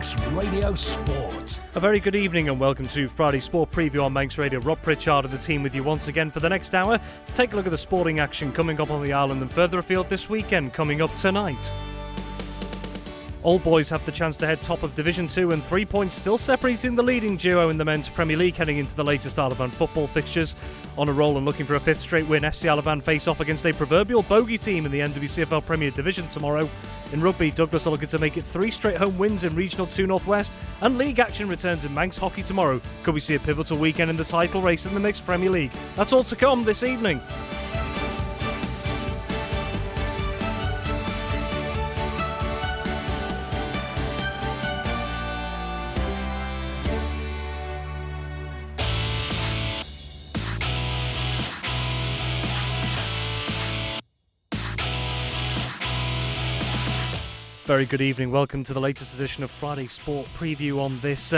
Manx Radio Sport. A very good evening and welcome to Friday Sport Preview on Manx Radio. Rob Pritchard and the team with you once again for the next hour to take a look at the sporting action coming up on the island and further afield this weekend, coming up tonight. All boys have the chance to head top of Division 2 and 3 points still separating the leading duo in the Men's Premier League heading into the latest Isle of Man football fixtures. On a roll and looking for a fifth straight win, FC Isle of Man face off against a proverbial bogey team in the NWCFL Premier Division tomorrow. In rugby, Douglas are looking to make it 3 straight home wins in Regional 2 North West, and league action returns in Manx hockey tomorrow. Could we see a pivotal weekend in the title race in the Mixed Premier League? That's all to come this evening. Very good evening. Welcome to the latest edition of Friday Sport Preview on this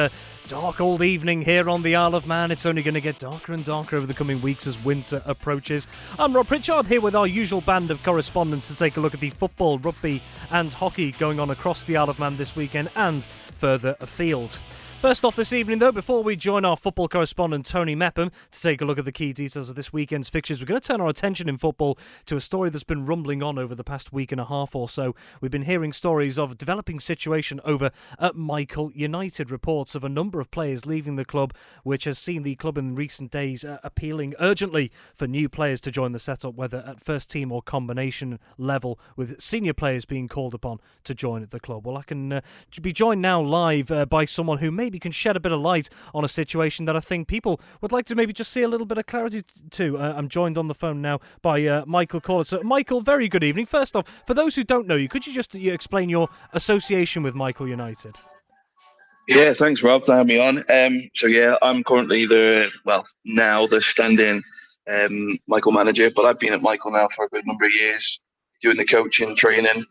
dark old evening here on the Isle of Man. It's only going to get darker and darker over the coming weeks as winter approaches. I'm Rob Pritchard here with our usual band of correspondents to take a look at the football, rugby and hockey going on across the Isle of Man this weekend and further afield. First off this evening, though, before we join our football correspondent Tony Mepham to take a look at the key details of this weekend's fixtures, we're going to turn our attention in football to a story that's been rumbling on over the past week and a half or so. We've been hearing stories of a developing situation over at Michael United, reports of a number of players leaving the club, which has seen the club in recent days appealing urgently for new players to join the setup, whether at first team or combination level, with senior players being called upon to join the club. Well, I can be joined now live by someone who maybe can shed a bit of light on a situation that I think people would like to maybe just see a little bit of clarity to. I'm joined on the phone now by Michael Corlett. So, Michael, very good evening. First off, for those who don't know you, could you just explain your association with Michael United? Yeah, thanks, Rob, for having me on. I'm currently the stand-in Michael manager, but I've been at Michael now for a good number of years, doing the coaching, training,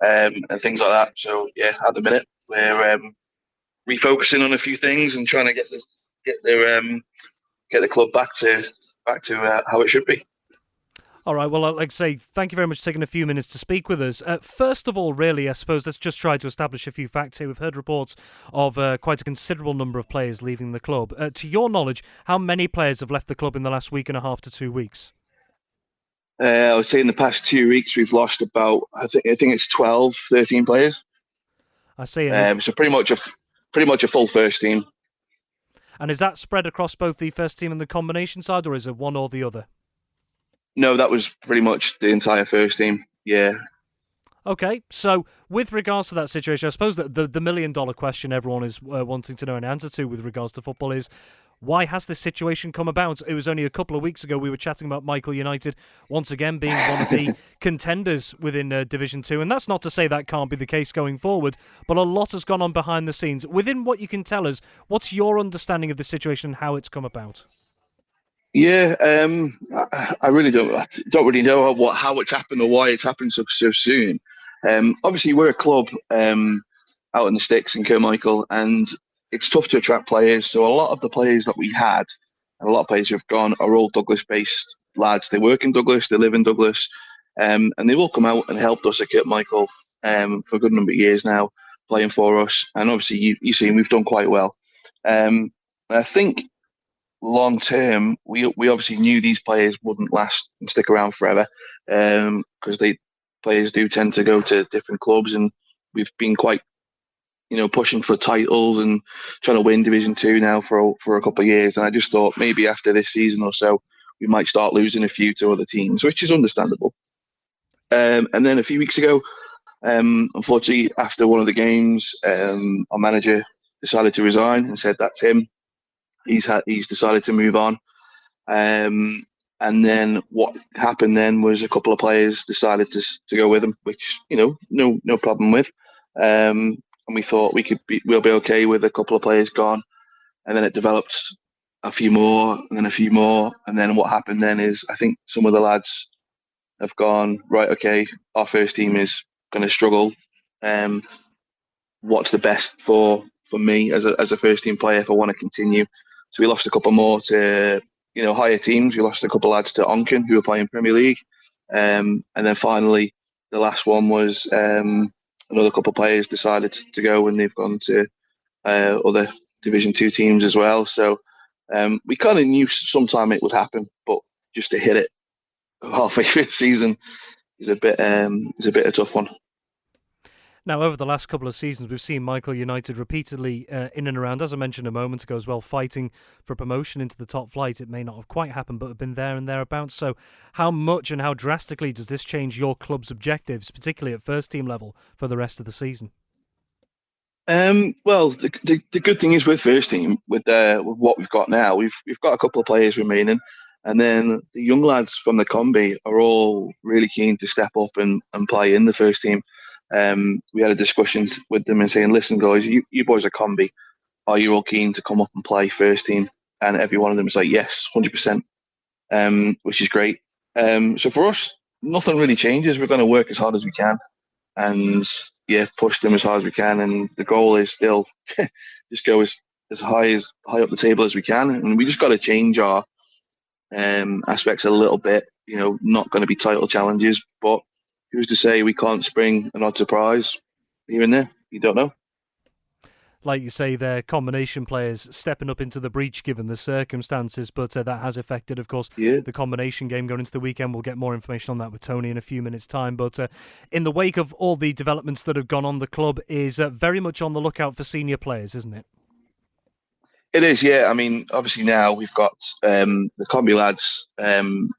and things like that. So, yeah, at the minute, we're refocusing on a few things and trying to get the club back to how it should be. All right, well, I'd like to say thank you very much for taking a few minutes to speak with us. First of all, really, I suppose let's just try to establish a few facts here. We've heard reports of quite a considerable number of players leaving the club. To your knowledge, how many players have left the club in the last week and a half to 2 weeks? I would say in the past 2 weeks we've lost about, I think it's 12, 13 players. I see. So pretty much a full first team. And is that spread across both the first team and the combination side, or is it one or the other? No, that was pretty much the entire first team, yeah. Okay, so with regards to that situation, I suppose that the million-dollar question everyone is wanting to know an answer to with regards to football is, why has this situation come about? It was only a couple of weeks ago we were chatting about Michael United once again being one of the contenders within Division 2, and that's not to say that can't be the case going forward, but a lot has gone on behind the scenes. Within what you can tell us, what's your understanding of the situation and how it's come about? Yeah, I really don't really know how it's happened or why it's happened so soon. Obviously, we're a club out in the sticks in Carmichael, and it's tough to attract players. So a lot of the players that we had, and a lot of players who have gone, are all Douglas-based lads. They work in Douglas, they live in Douglas, and they've all come out and helped us at Carmichael for a good number of years now, playing for us. And obviously, you've seen we've done quite well. I think long term, we obviously knew these players wouldn't last and stick around forever, because players do tend to go to different clubs, and we've been quite, pushing for titles and trying to win Division 2 now for a couple of years. And I just thought maybe after this season or so, we might start losing a few to other teams, which is understandable. And then a few weeks ago, unfortunately, after one of the games, our manager decided to resign and said that's him. He's decided to move on. And then what happened then was a couple of players decided to go with him, which, no problem with. And we thought we'll be okay with a couple of players gone. And then it developed a few more, and then a few more. And then what happened then is I think some of the lads have gone, right, okay, our first team is going to struggle. What's the best for me as a first team player if I want to continue? So we lost a couple more to higher teams. We lost a couple of lads to Onken who were playing Premier League. And then finally, the last one was another couple of players decided to go, and they've gone to other Division 2 teams as well. So we kind of knew sometime it would happen, but just to hit it halfway through the season is a bit a tough one. Now, over the last couple of seasons, we've seen Michael United repeatedly in and around, as I mentioned a moment ago as well, fighting for promotion into the top flight. It may not have quite happened, but have been there and thereabouts. So how much and how drastically does this change your club's objectives, particularly at first team level, for the rest of the season? Well, the good thing is with first team, with what we've got now, we've got a couple of players remaining, and then the young lads from the combi are all really keen to step up and play in the first team. We had a discussion with them and saying, listen, guys, you boys are combi. Are you all keen to come up and play first team? And every one of them was like, yes, 100%, which is great. So for us, nothing really changes. We're going to work as hard as we can and, push them as hard as we can. And the goal is still just go as high up the table as we can. And we just got to change our aspects a little bit. Not going to be title challenges, but who's to say we can't spring an odd surprise here and there? You don't know. Like you say, they're combination players stepping up into the breach given the circumstances, but that has affected, of course, the combination game going into the weekend. We'll get more information on that with Tony in a few minutes' time. But in the wake of all the developments that have gone on, the club is very much on the lookout for senior players, isn't it? It is, yeah. I mean, obviously now we've got the combi lads,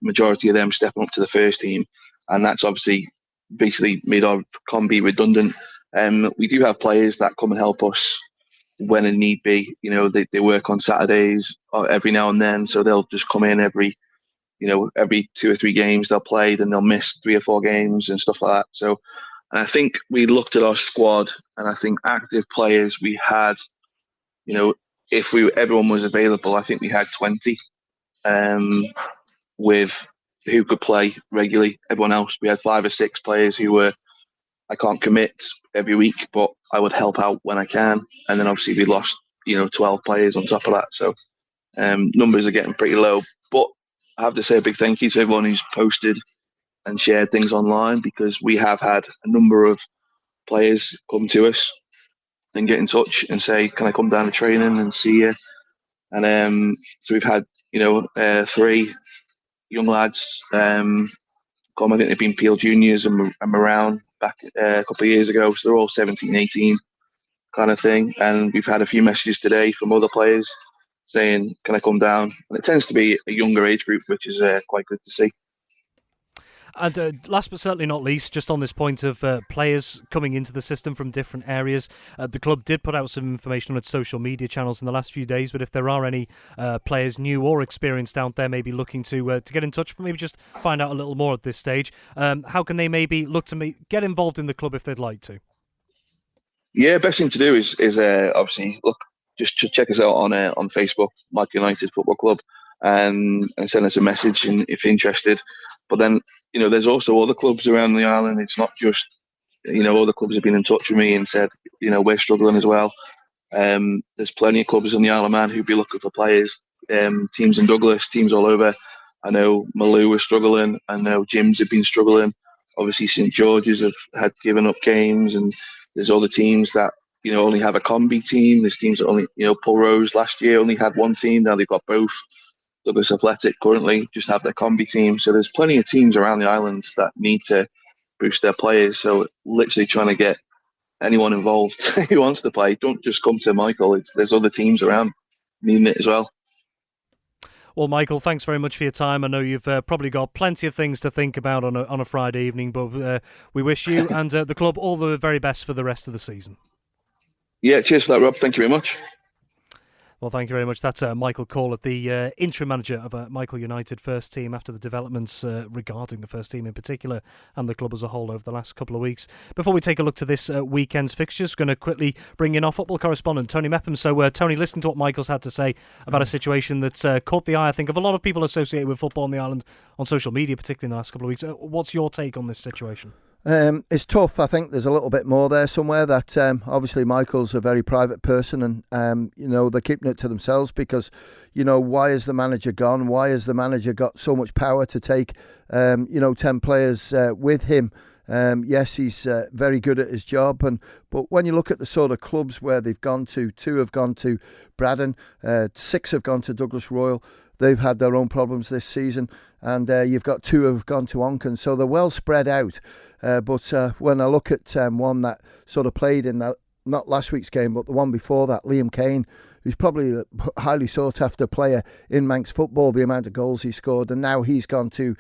majority of them stepping up to the first team, and that's obviously basically made our combi redundant. We do have players that come and help us when it need be. They work on Saturdays every now and then, so they'll just come in every 2 or 3 games they'll play, then they'll miss 3 or 4 games and stuff like that. So, and I think we looked at our squad, and I think active players we had, if everyone was available, I think we had 20 with who could play regularly. Everyone else, we had 5 or 6 players who were, I can't commit every week, but I would help out when I can. And then obviously we lost, 12 players on top of that. So numbers are getting pretty low. But I have to say a big thank you to everyone who's posted and shared things online, because we have had a number of players come to us and get in touch and say, can I come down to training and see you? And so we've had, 3 young lads come. I think they've been Peel Juniors and around back a couple of years ago. So they're all 17, 18 kind of thing. And we've had a few messages today from other players saying, can I come down? And it tends to be a younger age group, which is quite good to see. And last but certainly not least, just on this point of players coming into the system from different areas, the club did put out some information on its social media channels in the last few days, but if there are any players new or experienced out there maybe looking to get in touch, maybe just find out a little more at this stage, how can they maybe look to get involved in the club if they'd like to? Yeah, best thing to do is obviously just check us out on Facebook, Mike United Football Club, and send us a message if you're interested. But then, there's also other clubs around the island. It's not just, other clubs have been in touch with me and said, we're struggling as well. There's plenty of clubs on the Isle of Man who'd be looking for players, teams in Douglas, teams all over. I know Malou was struggling. I know Jim's have been struggling. Obviously, St George's had given up games, and there's other teams that, only have a combi team. There's teams that only, Pulrose last year only had one team. Now they've got both. Douglas Athletic currently just have their combi team. So there's plenty of teams around the islands that need to boost their players. So literally trying to get anyone involved who wants to play. Don't just come to Michael. There's other teams around needing it as well. Well, Michael, thanks very much for your time. I know you've probably got plenty of things to think about on a Friday evening, but we wish you and the club all the very best for the rest of the season. Yeah, cheers for that, Rob. Thank you very much. Well, thank you very much. That's Michael Corlett, the interim manager of Michael United first team after the developments regarding the first team in particular and the club as a whole over the last couple of weeks. Before we take a look to this weekend's fixtures, we're going to quickly bring in our football correspondent, Tony Mepham. So, Tony, listen to what Michael's had to say about a situation that's caught the eye, I think, of a lot of people associated with football on the island on social media, particularly in the last couple of weeks. What's your take on this situation? It's tough. I think there's a little bit more there somewhere that obviously Michael's a very private person and, they're keeping it to themselves because, why is the manager gone? Why has the manager got so much power to take, 10 players with him? Yes, he's very good at his job, but when you look at the sort of clubs where they've gone to, 2 have gone to Braddon, 6 have gone to Douglas Royal. They've had their own problems this season, and you've got 2 who have gone to Onken, so they're well spread out. But when I look at one that sort of played in that, not last week's game, but the one before that, Liam Kane, who's probably a highly sought-after player in Manx football, the amount of goals he scored, and now he's gone to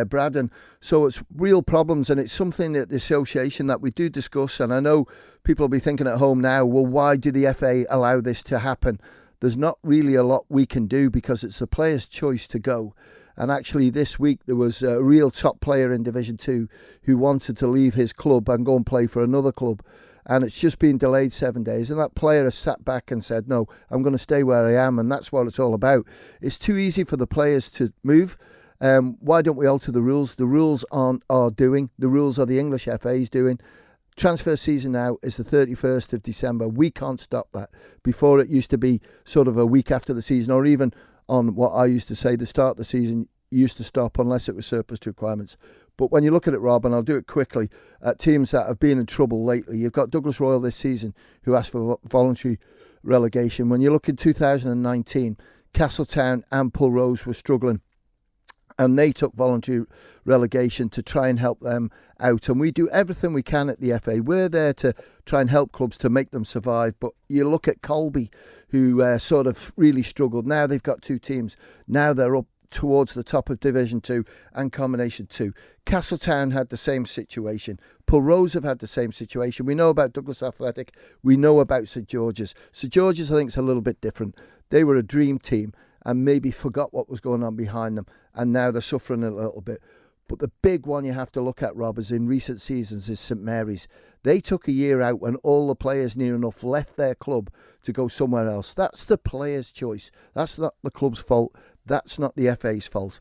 Braddon. So it's real problems, and it's something that the association that we do discuss, and I know people will be thinking at home now, well, why did the FA allow this to happen? There's not really a lot we can do because it's the player's choice to go. And actually this week there was a real top player in Division 2 who wanted to leave his club and go and play for another club. And it's just been delayed 7 days. And that player has sat back and said, no, I'm going to stay where I am. And that's what it's all about. It's too easy for the players to move. Why don't we alter the rules? The rules aren't our doing. The rules are the English FA's doing. Transfer season now is the 31st of December. We can't stop that. Before it used to be sort of a week after the season, or even on what I used to say, the start of the season used to stop unless it was surplus to requirements. But when you look at it, Rob, and I'll do it quickly, at teams that have been in trouble lately, you've got Douglas Royal this season who asked for voluntary relegation. When you look in 2019, Castletown and Pulrose were struggling, and they took voluntary relegation to try and help them out. And we do everything we can at the FA. We're there to try and help clubs to make them survive. But you look at Colby, who sort of really struggled. Now they've got 2 teams. Now they're up towards the top of Division 2 and Combination 2. Castletown had the same situation. Pulrose have had the same situation. We know about Douglas Athletic. We know about St George's. St George's, I think, is a little bit different. They were a dream team and maybe forgot what was going on behind them, and now they're suffering a little bit. But the big one you have to look at, Rob, is in recent seasons is St Mary's. They took a year out when all the players near enough left their club to go somewhere else. That's the player's choice. That's not the club's fault. That's not the FA's fault.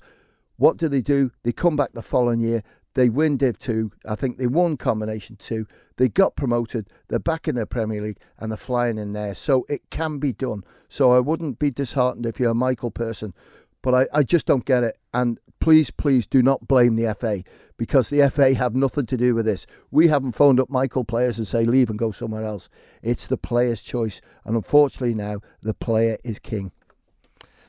What do? They come back the following year. They win Div 2. I think they won Combination 2. They got promoted. They're back in the Premier League and they're flying in there. So it can be done. So I wouldn't be disheartened if you're a Michael person. But I just don't get it. And please do not blame the FA, because the FA have nothing to do with this. We haven't phoned up Michael players and say leave and go somewhere else. It's the player's choice. And unfortunately now the player is king.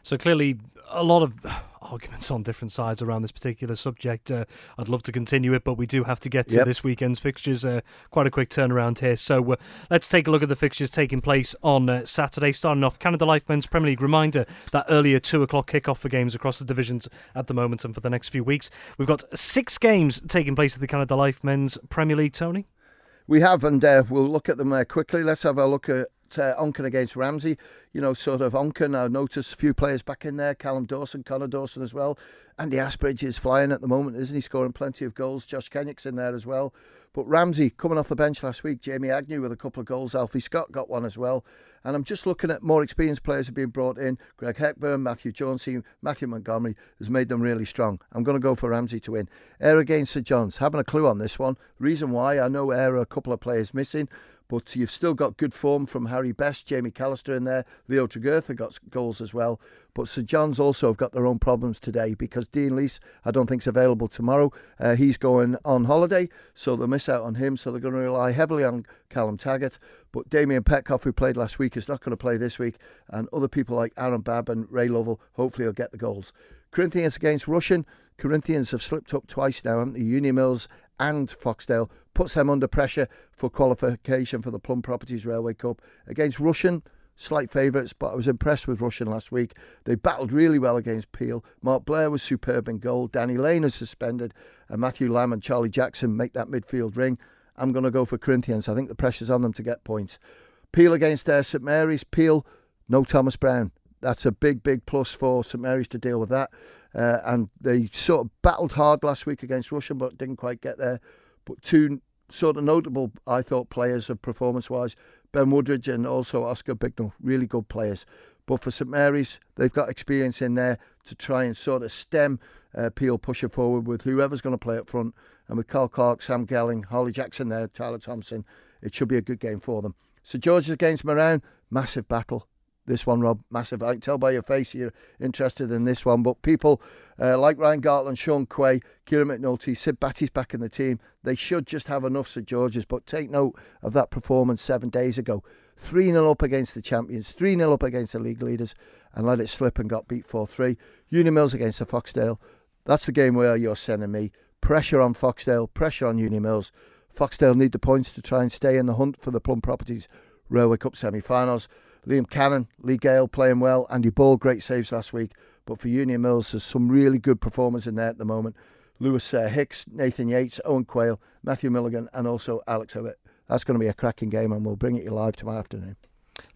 So clearly a lot of arguments on different sides around this particular subject. I'd love to continue it, but we do have to get to this weekend's fixtures. Quite a quick turnaround here. So let's take a look at the fixtures taking place on Saturday. Starting off, Canada Life Men's Premier League. Reminder that earlier 2 o'clock kickoff for games across the divisions at the moment and for the next few weeks. We've got 6 games taking place at the Canada Life Men's Premier League, Tony. We have, and we'll look at them quickly. Let's have a look at Onken against Ramsey. You know, sort of Onken, I noticed a few players back in there. Callum Dawson, Connor Dawson as well. Andy Asbridge is flying at the moment, isn't he? Scoring plenty of goals. Josh Kennick's in there as well. But Ramsey, coming off the bench last week, Jamie Agnew with a couple of goals. Alfie Scott got one as well. And I'm just looking at more experienced players have been brought in. Greg Heckburn, Matthew Jonesy, Matthew Montgomery has made them really strong. I'm going to go for Ramsey to win. Ayr against St John's. Haven't a clue on this one. Reason why, I know Ayr are a couple of players missing, but you've still got good form from Harry Best, Jamie Callister in there. Leo Tregurtha got goals as well. But St John's also have got their own problems today because Dean Leese, I don't think, is available tomorrow. He's going on holiday, so they'll miss out on him. So they're going to rely heavily on Callum Taggart. But Damien Petcoff, who played last week, is not going to play this week. And other people like Aaron Babb and Ray Lovell, hopefully, will get the goals. Corinthians against Russian. Corinthians have slipped up twice now, haven't they? Uni Mills and Foxdale. Puts them under pressure for qualification for the Plum Properties Railway Cup. Against Russian, slight favourites, but I was impressed with Russian last week. They battled really well against Peel. Mark Blair was superb in goal. Danny Lane is suspended. And Matthew Lamb and Charlie Jackson make that midfield ring. I'm going to go for Corinthians. I think the pressure's on them to get points. Peel against St Mary's. Peel, no Thomas Brown. That's a big plus for St Mary's to deal with that. And they sort of battled hard last week against Russian, but didn't quite get there. But 2 sort of notable, I thought, players of performance-wise, Ben Woodridge and also Oscar Bignell, really good players. But for St Mary's, they've got experience in there to try and sort of stem Peel pushing forward with whoever's going to play up front. And with Carl Clark, Sam Gelling, Holly Jackson there, Tyler Thompson, it should be a good game for them. St George's against Moran, massive battle. this one, Rob, massive. I can tell by your face you're interested in this one. But people like Ryan Gartland, Sean Quay, Kieran McNulty, Sid Batty's back in the team. They should just have enough St George's. But take note of that performance 7 days ago. 3-0 up against the champions, 3-0 up against the league leaders, and let it slip and got beat 4-3. Uni Mills against the Foxdale. That's the game where you're sending me. Pressure on Foxdale, pressure on Uni Mills. Foxdale need the points to try and stay in the hunt for the Plum Properties Railway Cup semi-finals. Liam Cannon, Lee Gale playing well. Andy Ball, great saves last week. But for Union Mills, there's some really good performers in there at the moment. Lewis Hicks, Nathan Yates, Owen Quayle, Matthew Milligan, and also Alex Howitt. That's going to be a cracking game, and we'll bring it to you live tomorrow afternoon.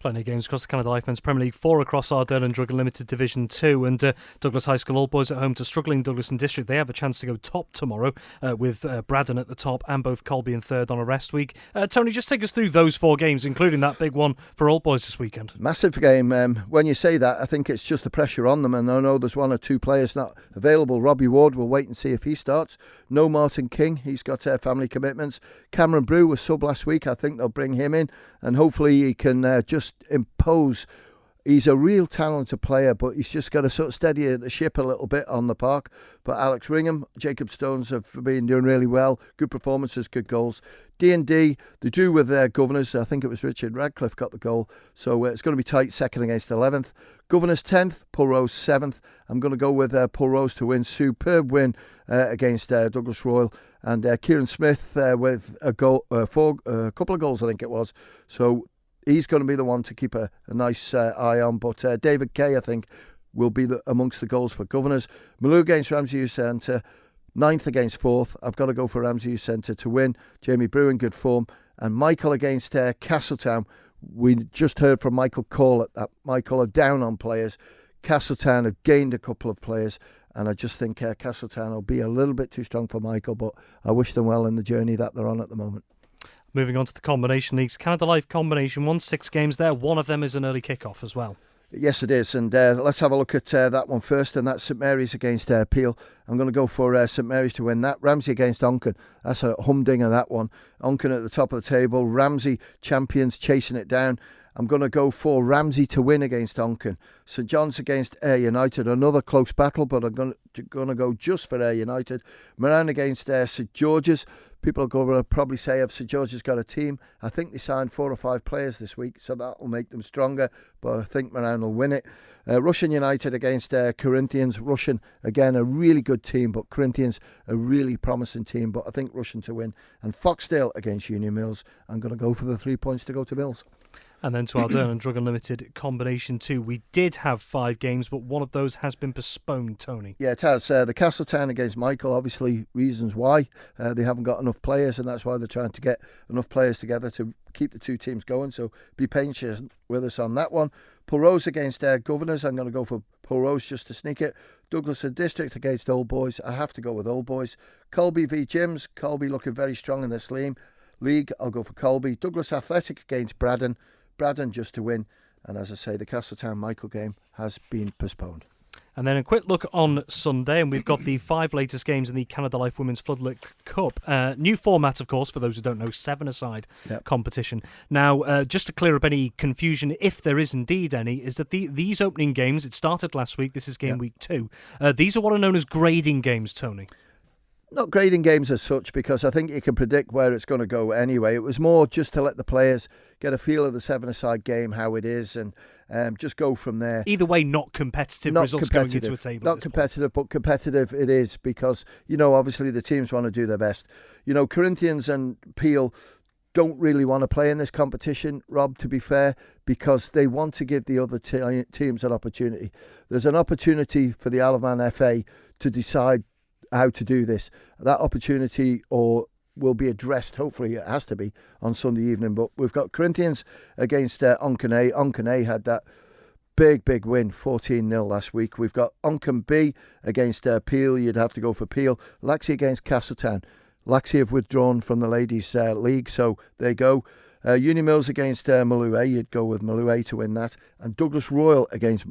Plenty of games across the Canada Life Men's Premier League, 4 across Ardell and Drug Limited Division 2, and Douglas High School Old Boys at home to struggling Douglas and District. They have a chance to go top tomorrow with Braddon at the top and both Colby in third on a rest week. Tony, just take us through those 4 games, including that big one for Old Boys this weekend. Massive game. When you say that, I think it's just the pressure on them, and I know there's 1 or 2 players not available. Robbie Ward, we'll wait and see if he starts. No Martin King, he's got family commitments. Cameron Brew was sub last week. I think they'll bring him in, and hopefully he can just impose. He's a real talented player, but he's just got to sort of steady the ship a little bit on the park. But Alex Ringham, Jacob Stones have been doing really well. Good performances, good goals. D&D, they drew with their Governors. I think it was Richard Radcliffe got the goal. So it's going to be tight, 2nd against 11th. Governors 10th, Pulrose 7th. I'm going to go with Pulrose to win. Superb win against Douglas Royal. And Kieran Smith with a goal, a couple of goals, I think it was. So he's going to be the one to keep a nice eye on. But David Kay, I think, will be amongst the goals for Governors. Malou against Ramsey Youth Centre, 9th against 4th. I've got to go for Ramsey Youth Centre to win. Jamie Brew in good form. And Michael against Castletown. We just heard from Michael Corlett that Michael are down on players. Castletown have gained a couple of players. And I just think Castletown will be a little bit too strong for Michael. But I wish them well in the journey that they're on at the moment. Moving on to the combination leagues, Canada Life combination 1, 6 games there. One of them is an early kick-off as well. Yes, it is. And let's have a look at that one first. And that's St Mary's against Peel. I'm going to go for St Mary's to win that. Ramsey against Onken. That's a humdinger, that one. Onken at the top of the table. Ramsey champions chasing it down. I'm going to go for Ramsey to win against Onken. St John's against Ayr United. Another close battle, but I'm going to go just for Ayr United. Moran against St George's. People are going to probably say if St George's got a team. I think they signed 4 or 5 players this week, so that will make them stronger. But I think Moran will win it. Russian United against Corinthians. Russian, again, a really good team, but Corinthians, a really promising team. But I think Russian to win. And Foxdale against Union Mills. I'm going to go for the 3 points to go to Mills. And then to Ardern and Drug Unlimited combination 2. We did have 5 games, but one of those has been postponed, Tony. Yeah, it has. The Castletown against Michael, obviously reasons why. They haven't got enough players, and that's why they're trying to get enough players together to keep the 2 teams going. So be patient with us on that one. Pulrose against Governors. I'm going to go for Pulrose just to sneak it. Douglas and District against Old Boys. I have to go with Old Boys. Colby v Jims. Colby looking very strong in this league. I'll go for Colby. Douglas Athletic against Braddon. Braddon just to win. And as I say, the Castletown Michael game has been postponed. And then a quick look on Sunday, and we've got the 5 latest games in the Canada Life Women's Floodlit Cup. New format, of course, for those who don't know, 7-a-side competition. Now, just to clear up any confusion, if there is indeed any, is that these opening games, it started last week, this is game week 2. These are what are known as grading games, Tony. Not grading games as such, because I think you can predict where it's going to go anyway. It was more just to let the players get a feel of the 7-a-side game, how it is, and just go from there. Either way, not competitive results going into a table. Not competitive, but competitive it is, because, obviously the teams want to do their best. Corinthians and Peel don't really want to play in this competition, Rob, to be fair, because they want to give the other teams an opportunity. There's an opportunity for the Isle of Man FA to decide how to do this. That opportunity will be addressed, hopefully it has to be, on Sunday evening. But we've got Corinthians against Onken. Onken had that big win, 14-0 last week. We've got Onken B against Peel. You'd have to go for Peel. Laxey against Castletown. Laxey have withdrawn from the ladies' league, so there you go. Uni Mills against Malou A. You'd go with Malou A to win that. And Douglas Royal against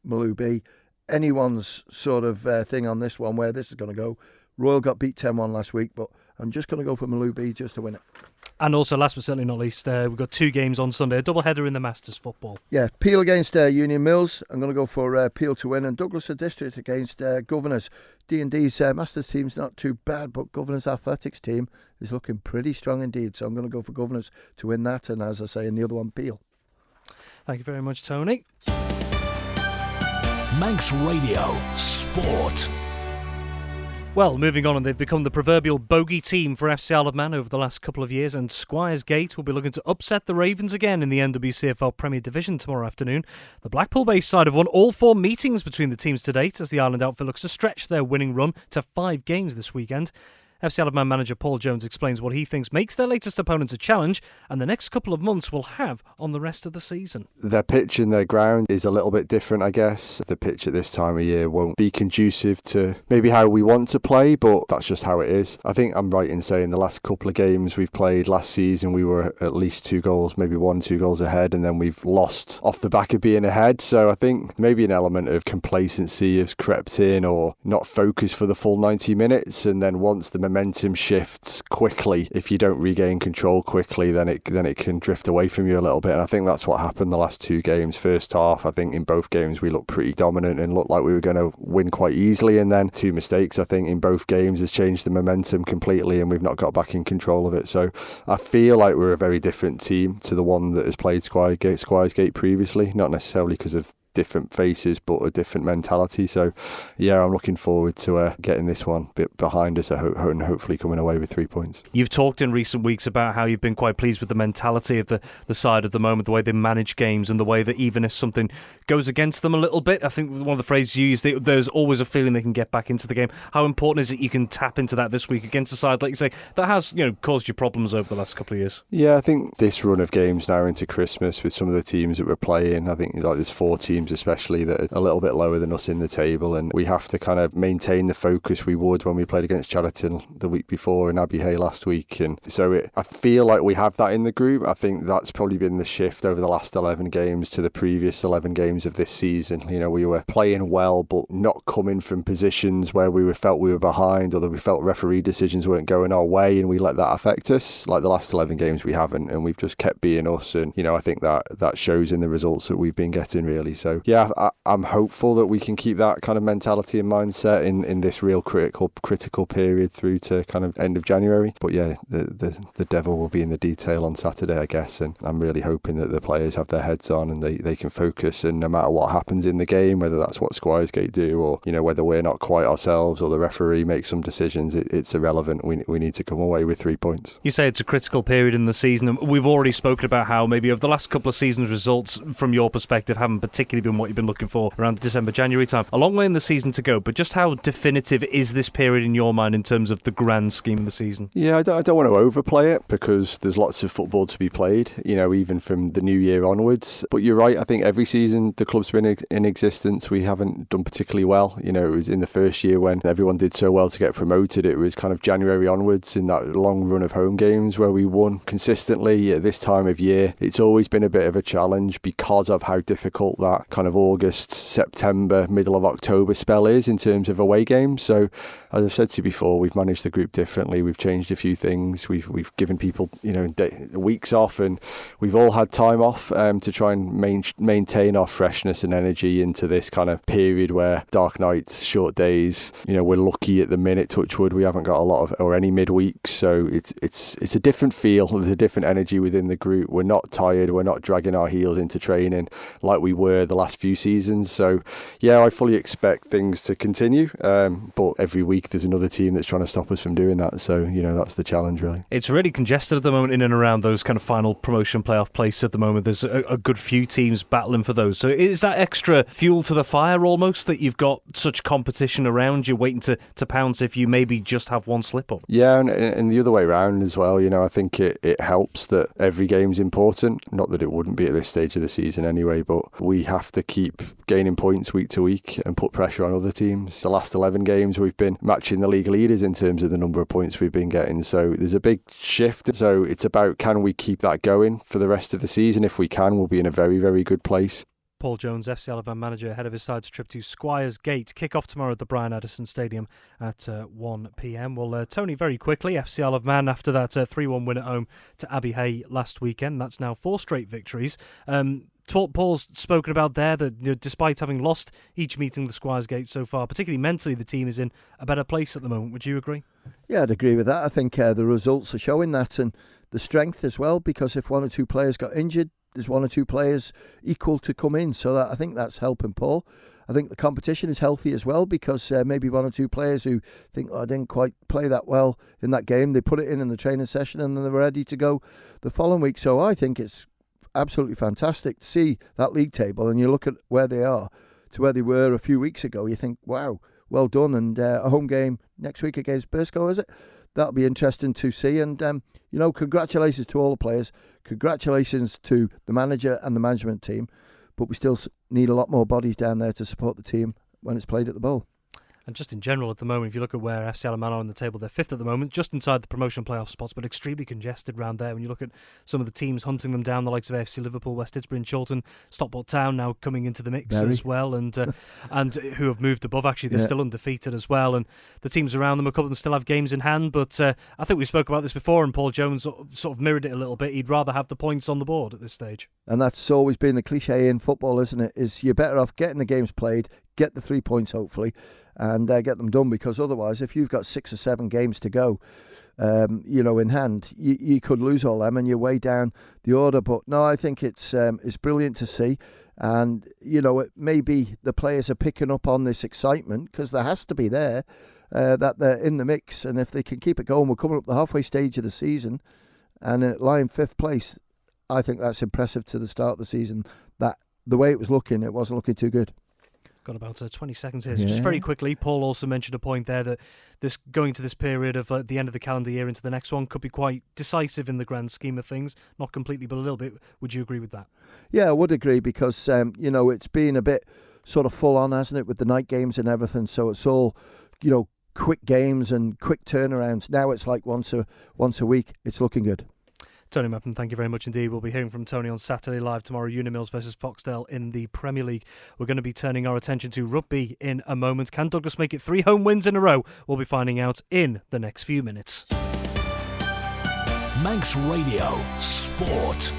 Malou B. Anyone's sort of thing on this one, where this is going to go. Royal got beat 10-1 last week, but I'm just going to go for Malou B just to win it. And also, last but certainly not least, we've got 2 games on Sunday, a double-header in the Masters football. Yeah, Peel against Union Mills. I'm going to go for Peel to win, and Douglas District against Governors. D&D's Masters team's not too bad, but Governors Athletics team is looking pretty strong indeed. So I'm going to go for Governors to win that, and as I say, in the other one, Peel. Thank you very much, Tony. Manx Radio Sport. Well, moving on, and they've become the proverbial bogey team for FC Isle of Man over the last couple of years, and Squires Gate will be looking to upset the Ravens again in the NWCFL Premier Division tomorrow afternoon. The Blackpool-based side have won all 4 meetings between the teams to date as the Island outfit looks to stretch their winning run to 5 games this weekend. FC Isle of Man manager Paul Jones explains what he thinks makes their latest opponents a challenge and the next couple of months will have on the rest of the season. Their pitch and their ground is a little bit different, I guess. The pitch at this time of year won't be conducive to maybe how we want to play, but that's just how it is. I think I'm right in saying the last couple of games we've played last season, we were at least 2 goals, maybe 1-2 goals ahead, and then we've lost off the back of being ahead. So I think maybe an element of complacency has crept in, or not focused for the full 90 minutes, and then once the momentum shifts quickly, if you don't regain control quickly, then it can drift away from you a little bit. And I think that's what happened the last 2 games. First half, I think in both games we looked pretty dominant and looked like we were going to win quite easily, and then 2 mistakes I think in both games has changed the momentum completely, and we've not got back in control of it. So I feel like we're a very different team to the one that has played Squires Gate previously, not necessarily because of different faces but a different mentality. So yeah, I'm looking forward to getting this one a bit behind us and hopefully coming away with 3 points. You've talked in recent weeks about how you've been quite pleased with the mentality of the side at the moment, the way they manage games and the way that even if something goes against them a little bit, I think one of the phrases you used, there's always a feeling they can get back into the game. How important is it you can tap into that this week against a side, like you say, that has caused you problems over the last couple of years? Yeah, I think this run of games now into Christmas with some of the teams that we're playing, I think like there's 4 teams especially that are a little bit lower than us in the table, and we have to kind of maintain the focus we would when we played against Chadderton the week before and Abbey Hay last week. And so I feel like we have that in the group. I think that's probably been the shift over the last 11 games to the previous 11 games of this season. We were playing well but not coming from positions where we felt we were behind, or that we felt referee decisions weren't going our way, and we let that affect us. Like the last 11 games we haven't, and we've just kept being us, and I think that shows in the results that we've been getting really. So yeah, I'm hopeful that we can keep that kind of mentality and mindset in this real critical period through to kind of end of January. But yeah, the devil will be in the detail on Saturday, I guess, and I'm really hoping that the players have their heads on and they can focus, and no matter what happens in the game, whether that's what Squires Gate do or whether we're not quite ourselves or the referee makes some decisions, it's irrelevant. We need to come away with 3 points. You say it's a critical period in the season, and we've already spoken about how maybe over the last couple of seasons results from your perspective haven't particularly been what you've been looking for around December, January time. A long way in the season to go, but just how definitive is this period in your mind in terms of the grand scheme of the season? Yeah, I don't want to overplay it because there's lots of football to be played, even from the new year onwards. But you're right, I think every season the club's been in existence, we haven't done particularly well. It was in the first year when everyone did so well to get promoted, it was kind of January onwards in that long run of home games where we won consistently. At this time of year, it's always been a bit of a challenge because of how difficult that kind of August, September, middle of October spell is in terms of away games. So as I've said to you before, we've managed the group differently. We've changed a few things. We've given people weeks off, and we've all had time off to try and maintain our freshness and energy into this kind of period where dark nights, short days. We're lucky at the minute, touch wood, we haven't got a lot of or any midweek, so it's a different feel. There's a different energy within the group. We're not tired. We're not dragging our heels into training like we were the last few seasons. So yeah, I fully expect things to continue, but every week there's another team that's trying to stop us from doing that. So that's the challenge really. It's really congested at the moment in and around those kind of final promotion playoff places at the moment. There's a good few teams battling for those. So is that extra fuel to the fire almost, that you've got such competition around you waiting to pounce if you maybe just have one slip up? Yeah, and the other way around as well. I think it helps that every game's important. Not that it wouldn't be at this stage of the season anyway, but we have to keep gaining points week to week and put pressure on other teams. The last 11 games we've been matching the league leaders in terms of the number of points we've been getting. So there's a big shift. So it's about, can we keep that going for the rest of the season? If we can, we'll be in a very, very good place. Paul Jones, FC Isle of Man manager, ahead of his side's trip to Squires Gate. Kick-off tomorrow at the Brian Addison Stadium at 1 p.m. Well, Tony, very quickly, FC Isle of Man, after that 3-1 win at home to Abbey Hay last weekend, that's now 4 straight victories. Paul's spoken about there that despite having lost each meeting the Squires Gate so far, particularly mentally, the team is in a better place at the moment. Would you agree? Yeah, I'd agree with that. I think the results are showing that, and the strength as well, because if 1 or 2 players got injured, there's 1 or 2 players equal to come in. So I think that's helping Paul. I think the competition is healthy as well, because maybe 1 or 2 players who think, I didn't quite play that well in that game, they put it in the training session and then they're ready to go the following week. So I think it's absolutely fantastic to see that league table, and you look at where they are to where they were a few weeks ago, you think, wow, well done. And a home game next week against Burscough, is it? That'll be interesting to see. And, congratulations to all the players. Congratulations to the manager and the management team. But we still need a lot more bodies down there to support the team when it's played at the Bowl. And just in general at the moment, if you look at where FC Isle of Man are on the table, they're 5th at the moment, just inside the promotion playoff spots, but extremely congested round there. When you look at some of the teams hunting them down, the likes of AFC Liverpool, West Didsbury and Chorlton, Stockport Town now coming into the mix as well, and who have moved above, actually. They're still undefeated as well, and the teams around them, a couple of them still have games in hand, but I think we spoke about this before, and Paul Jones sort of mirrored it a little bit. He'd rather have the points on the board at this stage. And that's always been the cliche in football, isn't it? Is you're better off getting the games played, get the 3 points hopefully, and get them done, because otherwise, if you've got 6 or 7 games to go, in hand, you could lose all them and you're way down the order. But no, I think it's brilliant to see, and it maybe the players are picking up on this excitement, because there has to be there that they're in the mix, and if they can keep it going, we're coming up the halfway stage of the season, and lying 5th place, I think that's impressive to the start of the season. That the way it was looking, it wasn't looking too good. Got about 20 seconds here. So just very quickly, Paul also mentioned a point there that this going to this period of the end of the calendar year into the next one could be quite decisive in the grand scheme of things. Not completely, but a little bit. Would you agree with that? Yeah, I would agree, because it's been a bit sort of full on, hasn't it, with the night games and everything. So it's all quick games and quick turnarounds. Now it's like once a week. It's looking good. Tony Mepham, thank you very much indeed. We'll be hearing from Tony on Saturday live tomorrow, Unimills versus Foxdale in the Premier League. We're going to be turning our attention to rugby in a moment. Can Douglas make it 3 home wins in a row? We'll be finding out in the next few minutes. Manx Radio Sport.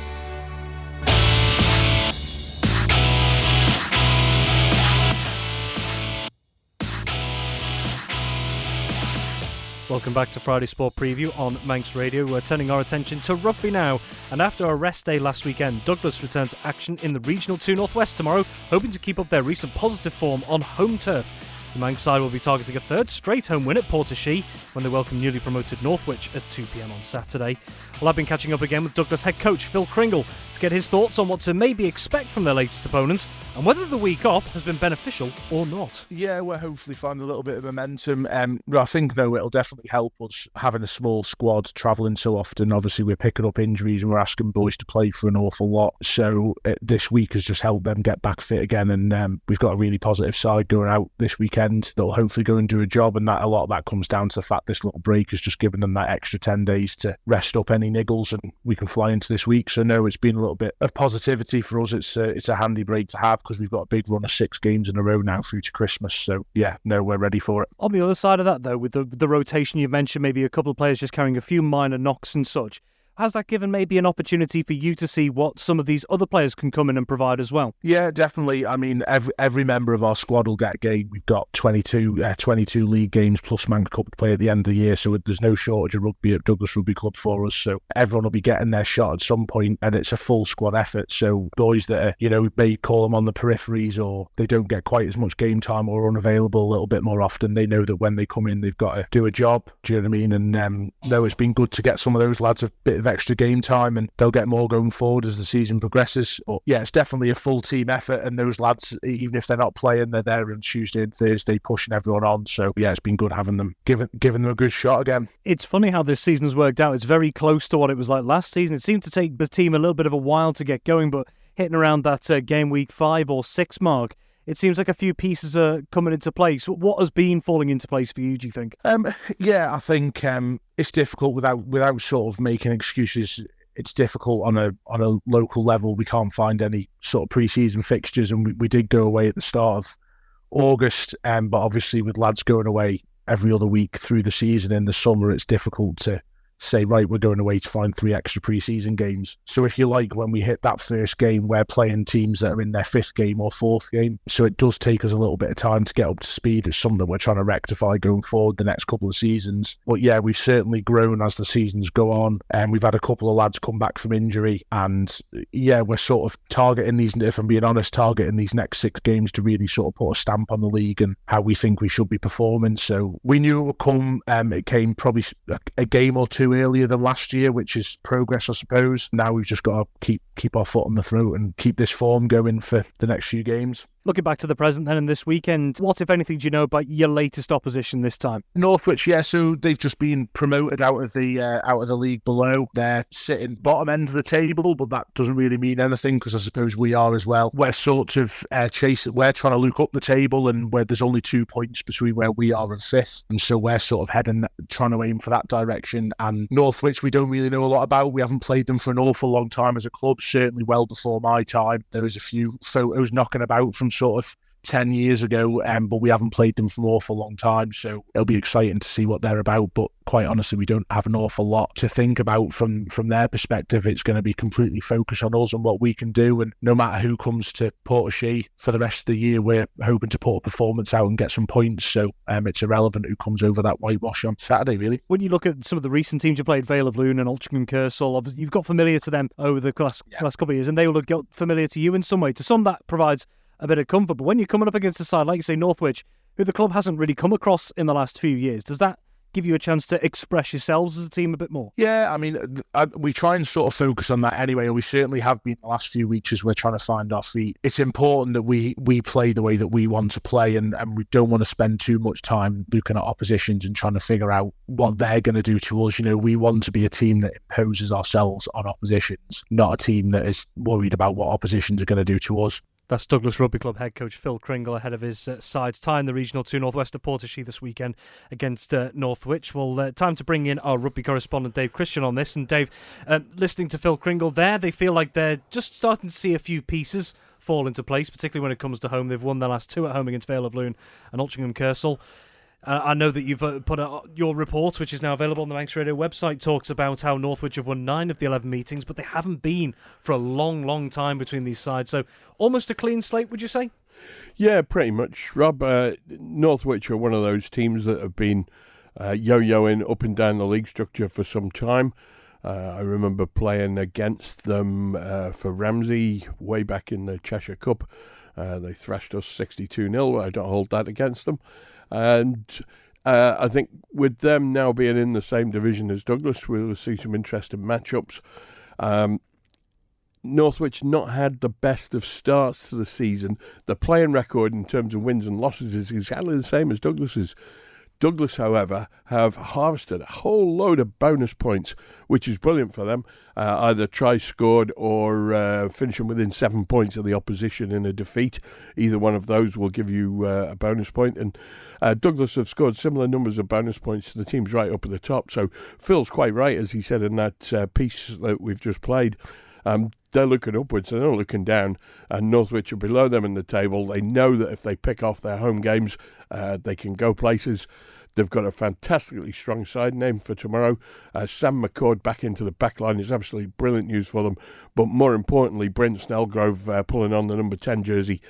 Welcome back to Friday Sport Preview on Manx Radio. We're turning our attention to rugby now. And after a rest day last weekend, Douglas returns to action in the Regional 2 North West tomorrow, hoping to keep up their recent positive form on home turf. The Manx side will be targeting a 3rd straight home win at Portashee when they welcome newly promoted Northwich at 2 p.m. on Saturday. Well, I've been catching up again with Douglas head coach Phil Kringle to get his thoughts on what to maybe expect from their latest opponents and whether the week off has been beneficial or not. Yeah, we're hopefully finding a little bit of momentum. I think, though, it'll definitely help us having a small squad travelling so often. Obviously, we're picking up injuries and we're asking boys to play for an awful lot. So this week has just helped them get back fit again. And we've got a really positive side going out this weekend that'll hopefully go and do a job. And that a lot of that comes down to the fact this little break has just given them that extra 10 days to rest up any niggles, and we can fly into this week. So no, it's been a little bit of positivity for us. It's a handy break to have, because we've got a big run of 6 games in a row now through to Christmas. So yeah, no, we're ready for it. On the other side of that, though, with the rotation you've mentioned, maybe a couple of players just carrying a few minor knocks and such, has that given maybe an opportunity for you to see what some of these other players can come in and provide as well? Yeah, definitely. I mean, every member of our squad will get a game. We've got 22 league games plus Manx Cup to play at the end of the year, so there's no shortage of rugby at Douglas Rugby Club for us. So everyone will be getting their shot at some point, and it's a full squad effort. So boys that are, may call them on the peripheries, or they don't get quite as much game time or unavailable a little bit more often, they know that when they come in, they've got to do a job. Do you know what I mean? And no, it's been good to get some of those lads a bit of extra game time, and they'll get more going forward as the season progresses. But yeah, it's definitely a full team effort, and those lads, even if they're not playing, they're there on Tuesday and Thursday pushing everyone on. So yeah, it's been good having them, giving them a good shot again. It's funny how this season's worked out. It's very close to what it was like last season. It seemed to take the team a little bit of a while to get going, but hitting around that game week 5 or 6 mark, it seems like a few pieces are coming into place. What has been falling into place for you, do you think? Yeah, I think it's difficult without sort of making excuses it's difficult on a local level. We can't find any sort of pre-season fixtures, and we did go away at the start of August, but obviously with lads going away every other week through the season in the summer, it's difficult to say, right, we're going away to find 3 extra pre-season games. So if you like, when we hit that first game, we're playing teams that are in their 5th game or 4th game. So it does take us a little bit of time to get up to speed. It's something we're trying to rectify going forward the next couple of seasons. But yeah, we've certainly grown as the seasons go on. And we've had a couple of lads come back from injury. And yeah, we're sort of targeting these, if I'm being honest, targeting these next 6 games to really sort of put a stamp on the league and how we think we should be performing. So we knew it would come. It came probably a game or 2 earlier than last year, which is progress, I suppose. Now we've just got to keep our foot on the throat and keep this form going for the next few games. Looking back to the present then and this weekend, what, if anything, do you know about your latest opposition this time? Northwich, yeah, so they've just been promoted out of the league below. They're sitting bottom end of the table, but that doesn't really mean anything because I suppose we are as well. We're sort of we're trying to look up the table, and where there's only 2 points between where we are and 5th, and so we're sort of trying to aim for that direction. And Northwich, we don't really know a lot about. We haven't played them for an awful long time as a club, certainly well before my time. There is a few photos knocking about from sort of 10 years ago, but we haven't played them for an awful long time, so it'll be exciting to see what they're about. But quite honestly, we don't have an awful lot to think about from their perspective. It's going to be completely focused on us and what we can do, and no matter who comes to Portishead for the rest of the year, we're hoping to put a performance out and get some points, so it's irrelevant who comes over that whitewash on Saturday, really. When you look at some of the recent teams you played, Vale of Loon and Altrincham Kersal, obviously you've got familiar to them over the last couple of years, and they will have got familiar to you in some way. To some, that provides a bit of comfort, but when you're coming up against a side like, say, Northwich, who the club hasn't really come across in the last few years, does that give you a chance to express yourselves as a team a bit more? Yeah, I mean, we try and sort of focus on that anyway, and we certainly have been the last few weeks as we're trying to find our feet. It's important that we play the way that we want to play, and we don't want to spend too much time looking at oppositions and trying to figure out what they're going to do to us. You know, we want to be a team that imposes ourselves on oppositions, not a team that is worried about what oppositions are going to do to us. That's Douglas Rugby Club head coach Phil Kringle ahead of his side's tie in the Regional 2 Northwest of Portishead this weekend against Northwich. Well, time to bring in our rugby correspondent Dave Christian on this. And Dave, listening to Phil Kringle there, they feel like they're just starting to see a few pieces fall into place, particularly when it comes to home. They've won their last 2 at home against Vale of Loon and Altrincham Kersal. I know that you've put out your report, which is now available on the Manx Radio website, talks about how Northwich have won 9 of the 11 meetings, but they haven't been for a long, long time between these sides. So almost a clean slate, would you say? Yeah, pretty much, Rob. Northwich are one of those teams that have been yo-yoing up and down the league structure for some time. I remember playing against them for Ramsey way back in the Cheshire Cup. They thrashed us 62-0. I don't hold that against them. And I think with them now being in the same division as Douglas, we'll see some interesting matchups. Northwich not had the best of starts to the season. The playing record in terms of wins and losses is exactly the same as Douglas's. Douglas, however, have harvested a whole load of bonus points, which is brilliant for them. Either tries scored or finishing within 7 points of the opposition in a defeat. Either one of those will give you a bonus point. And Douglas have scored similar numbers of bonus points to the teams right up at the top. So Phil's quite right, as he said in that piece that we've just played. They're looking upwards, they're not looking down, and Northwich are below them in the table. They know that if they pick off their home games, they can go places. They've got a fantastically strong side named for tomorrow. Sam McCord back into the back line is absolutely brilliant news for them, but more importantly, Brent Snellgrove pulling on the number 10 jersey.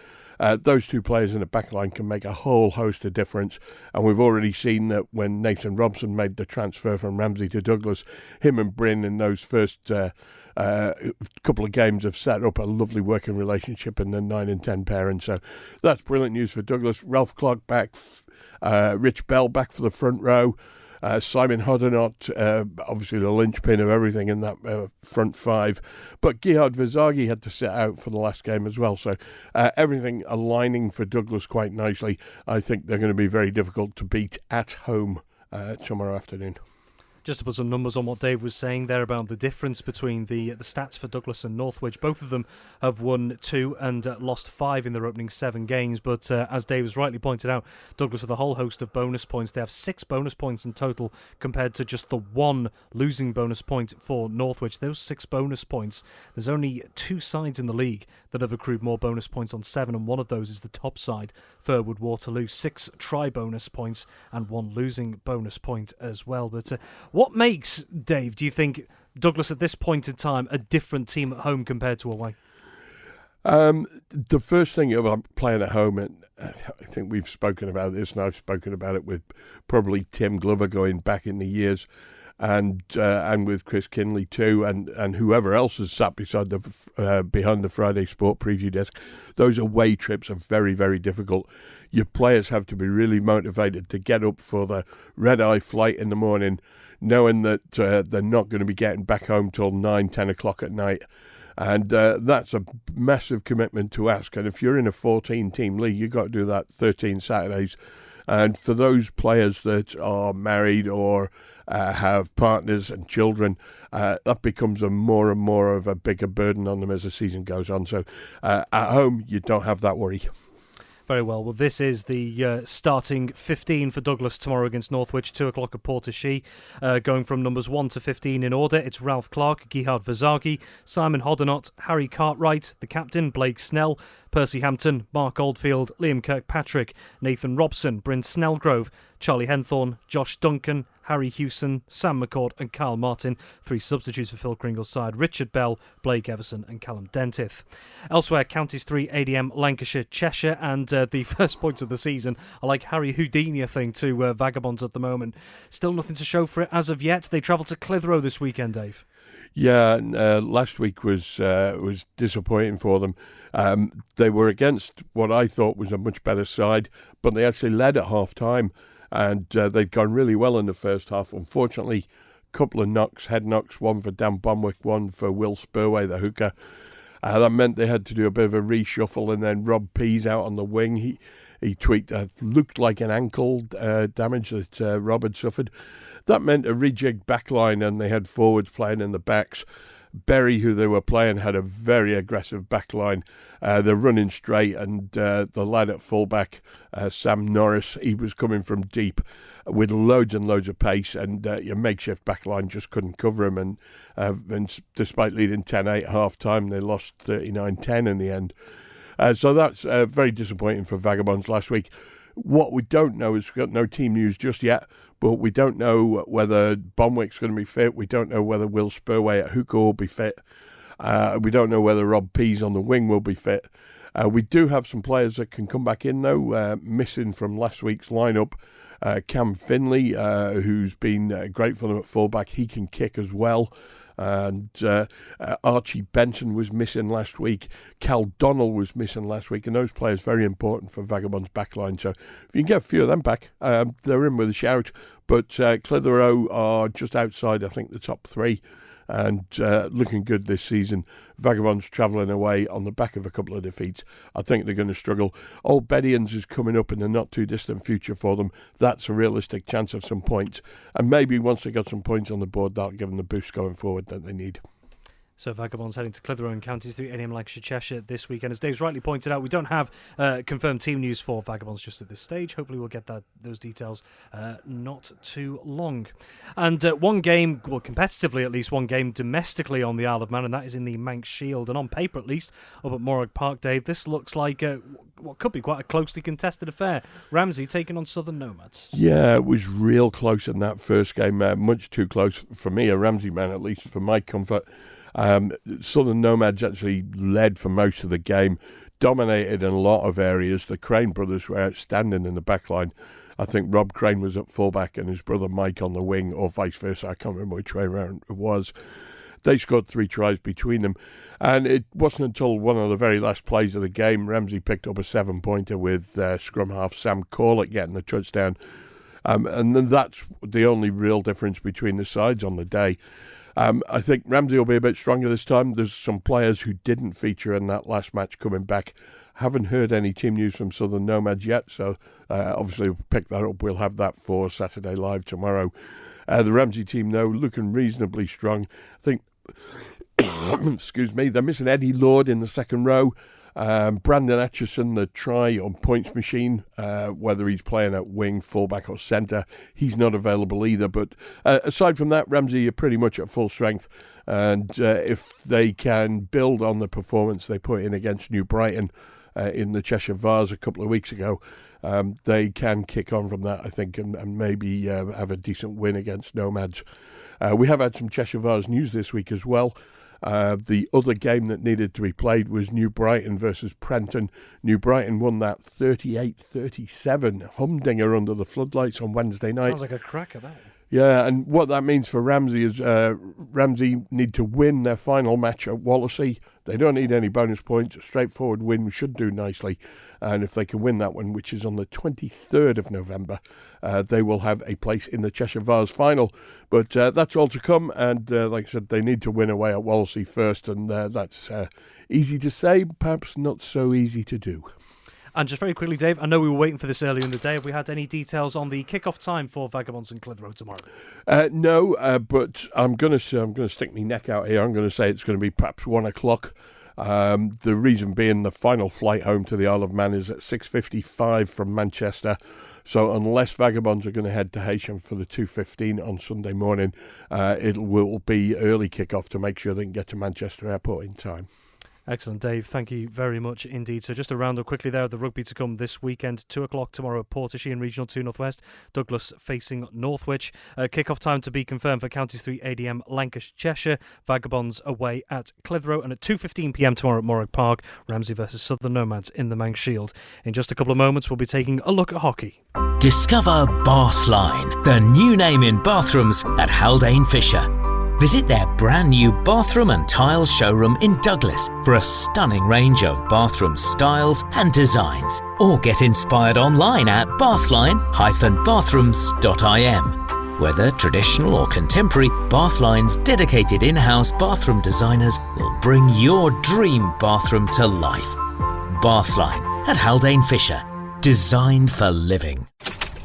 Those 2 players in the back line can make a whole host of difference, and we've already seen that when Nathan Robson made the transfer from Ramsey to Douglas, him and Bryn in those first couple of games have set up a lovely working relationship in the 9 and 10 pairing. So that's brilliant news for Douglas. Ralph Clark back, Rich Bell back for the front row. Simon Hoddenot, obviously the linchpin of everything in that front 5. But Gerhard Vizagi had to sit out for the last game as well. So everything aligning for Douglas quite nicely. I think they're going to be very difficult to beat at home tomorrow afternoon. Just to put some numbers on what Dave was saying there about the difference between the stats for Douglas and Northwich, both of them have won 2 and lost 5 in their opening 7 games. But as Dave has rightly pointed out, Douglas with a whole host of bonus points. They have 6 bonus points in total compared to just the 1 losing bonus point for Northwich. Those 6 bonus points, there's only 2 sides in the league that have accrued more bonus points on 7, and one of those is the top side, Furwood Waterloo. 6 try-bonus points and 1 losing bonus point as well. But what makes, Dave, do you think, Douglas at this point in time a different team at home compared to away? The first thing about playing at home, and I think we've spoken about this, and I've spoken about it with probably Tim Glover going back in the years, and with Chris Kinley too, and whoever else has sat beside behind the Friday Sport preview desk. Those away trips are very, very difficult. Your players have to be really motivated to get up for the red-eye flight in the morning, knowing that they're not going to be getting back home till 9-10 o'clock at night. And that's a massive commitment to ask. And if you're in a 14-team league, you've got to do that 13 Saturdays. And for those players that are married or have partners and children, that becomes more and more of a bigger burden on them as the season goes on. So at home, you don't have that worry. Very well. Well, this is the starting 15 for Douglas tomorrow against Northwich, 2 o'clock at Portishead. Going from numbers 1 to 15 in order, it's Ralph Clark, Gerhard Verzaghi, Simon Hoddenott, Harry Cartwright, the captain, Blake Snell, Percy Hampton, Mark Oldfield, Liam Kirkpatrick, Nathan Robson, Bryn Snellgrove, Charlie Henthorne, Josh Duncan, Harry Hewson, Sam McCord and Carl Martin. 3 substitutes for Phil Kringle's side, Richard Bell, Blake Everson and Callum Dentith. Elsewhere, Counties 3, ADM, Lancashire, Cheshire, and the first points of the season are like Harry Houdini, I think, to Vagabonds at the moment. Still nothing to show for it as of yet. They travel to Clitheroe this weekend, Dave. Yeah, last week was disappointing for them. They were against what I thought was a much better side, but they actually led at half-time, and they'd gone really well in the first half. Unfortunately, a couple of knocks, head knocks, one for Dan Bonwick, one for Will Spurway, the hooker. That meant they had to do a bit of a reshuffle, and then Rob Pease out on the wing. He tweaked, looked like an ankle damage that Rob had suffered. That meant a rejigged backline, and they had forwards playing in the backs. Berry, who they were playing, had a very aggressive backline. They're running straight, and the lad at fullback, Sam Norris, he was coming from deep with loads and loads of pace, and your makeshift backline just couldn't cover him. And despite leading 10-8 at half-time, they lost 39-10 in the end. So that's very disappointing for Vagabonds last week. What we don't know is we've got no team news just yet, but we don't know whether Bonwick's going to be fit. We don't know whether Will Spurway at hooker will be fit. We don't know whether Rob Pease on the wing will be fit. We do have some players that can come back in, though, missing from last week's lineup. Cam Finley, who's been great for them at fullback, he can kick as well. And Archie Benson was missing last week. Cal Donnell was missing last week. And those players very important for Vagabond's backline. So if you can get a few of them back, they're in with a shout. But Clitheroe are just outside, I think, the top 3. And looking good this season. Vagabonds travelling away on the back of a couple of defeats. I think they're going to struggle. Old Bedians is coming up in the not too distant future for them. That's a realistic chance of some points. And maybe once they got some points on the board, that'll give them the boost going forward that they need. So Vagabonds heading to Clitheroe and Counties 3, ADM Lancashire, Cheshire this weekend. As Dave's rightly pointed out, we don't have confirmed team news for Vagabonds just at this stage. Hopefully we'll get those details not too long. And one game, well, competitively at least, one game domestically on the Isle of Man, and that is in the Manx Shield. And on paper at least, up at Morag Park, Dave, this looks like what could be quite a closely contested affair. Ramsey taking on Southern Nomads. Yeah, it was real close in that first game. Much too close for me, a Ramsey man, at least for my comfort. Southern Nomads actually led for most of the game, dominated in a lot of areas. The Crane brothers were outstanding in the back line. I think Rob Crane was at fullback and his brother Mike on the wing, or vice versa. I can't remember which way around it was. They scored 3 tries between them. And it wasn't until one of the very last plays of the game, Ramsey picked up a 7-pointer with scrum half Sam Corlett getting the touchdown. And then that's the only real difference between the sides on the day. I think Ramsey will be a bit stronger this time. There's some players who didn't feature in that last match coming back. Haven't heard any team news from Southern Nomads yet, so obviously we'll pick that up. We'll have that for Saturday Live tomorrow. The Ramsey team, though, looking reasonably strong. I think, excuse me, they're missing Eddie Lord in the second row. Brandon Atchison, the try on points machine, whether he's playing at wing, fullback or centre, he's not available either. But aside from that, Ramsey are pretty much at full strength. And if they can build on the performance they put in against New Brighton in the Cheshire Vase a couple of weeks ago, they can kick on from that, I think, and maybe have a decent win against Nomads. We have had some Cheshire Vase news this week as well. The other game that needed to be played was New Brighton versus Prenton. New Brighton won that 38-37. Humdinger under the floodlights on Wednesday night. Sounds like a cracker, that. Yeah, and what that means for Ramsey is Ramsey need to win their final match at Wallasey. They don't need any bonus points. A straightforward win should do nicely. And if they can win that one, which is on the 23rd of November, they will have a place in the Cheshire Vase final. But that's all to come. And like I said, they need to win away at Wallasey first. And that's easy to say, perhaps not so easy to do. And just very quickly, Dave, I know we were waiting for this earlier in the day. Have we had any details on the kick-off time for Vagabonds and Clitheroe tomorrow? No, but I'm going to stick my neck out here. I'm going to say it's going to be perhaps 1 o'clock. The reason being the final flight home to the Isle of Man is at 6:55 from Manchester. So unless Vagabonds are going to head to Heysham for the 2:15 on Sunday morning, it will be early kick-off to make sure they can get to Manchester Airport in time. Excellent, Dave. Thank you very much indeed. So just to round up quickly there, the rugby to come this weekend, 2 o'clock tomorrow at Portishead in Regional 2 North West, Douglas facing Northwich. Kick-off time to be confirmed for Counties 3 ADM Lancashire Cheshire, Vagabonds away at Clitheroe, and at 2:15pm tomorrow at Morag Park, Ramsey versus Southern Nomads in the Manx Shield. In just a couple of moments, we'll be taking a look at hockey. Discover Bathline, the new name in bathrooms at Haldane Fisher. Visit their brand new bathroom and tiles showroom in Douglas for a stunning range of bathroom styles and designs. Or get inspired online at bathline-bathrooms.im. Whether traditional or contemporary, Bathline's dedicated in-house bathroom designers will bring your dream bathroom to life. Bathline at Haldane Fisher. Designed for living.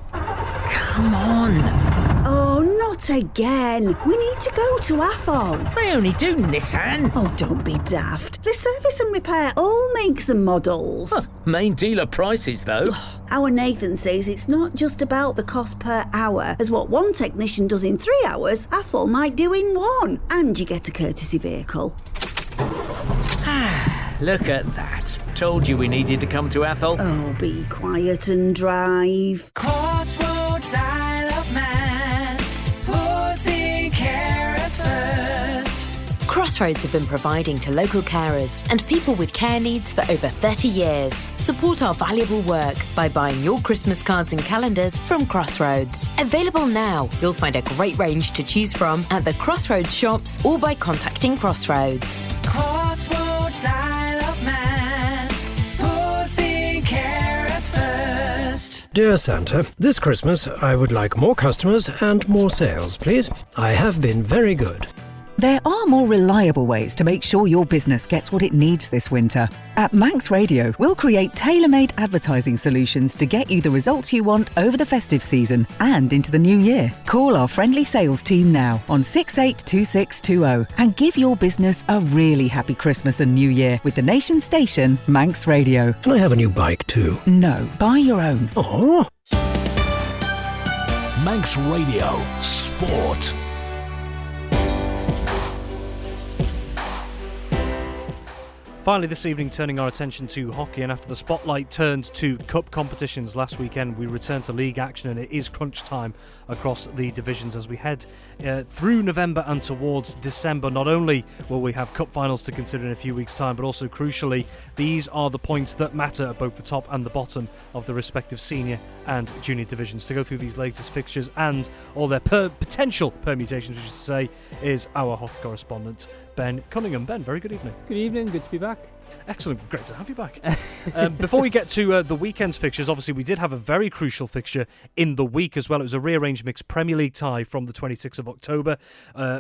Come on. Oh, not again. We need to go to AFOL. They only do Nissan. Oh, don't be daft. They service and repair all makes and models. Main dealer prices, though. Our Nathan says it's not just about the cost per hour, as what one technician does in 3 hours, AFOL might do in 1. And you get a courtesy vehicle. Look at that. Told you we needed to come to AFOL. Oh, be quiet and drive. Crossroads, Isle of Man, putting carers first. Crossroads have been providing to local carers and people with care needs for over 30 years. Support our valuable work by buying your Christmas cards and calendars from Crossroads. Available now. You'll find a great range to choose from at the Crossroads shops or by contacting Crossroads. Crossroads, Isle of Man, putting carers first. Dear Santa, this Christmas I would like more customers and more sales, please. I have been very good. There are more reliable ways to make sure your business gets what it needs this winter. At Manx Radio, we'll create tailor-made advertising solutions to get you the results you want over the festive season and into the new year. Call our friendly sales team now on 682620 and give your business a really happy Christmas and New Year with the nation station Manx Radio. Can I have a new bike too? No, buy your own. Oh. Manx Radio Sport. Finally this evening, turning our attention to hockey, and after the spotlight turned to cup competitions last weekend, we return to league action, and it is crunch time across the divisions as we head through November and towards December. Not only will we have cup finals to consider in a few weeks' time, but also crucially, these are the points that matter at both the top and the bottom of the respective senior and junior divisions. To go through these latest fixtures and all their potential permutations, we should say, is our hockey correspondent, Ben Cunningham. Ben, very good evening. Good evening, good to be back. Excellent, great to have you back. Before we get to the weekend's fixtures, obviously we did have a very crucial fixture in the week as well. It was a rearranged mixed Premier League tie from the 26th of October.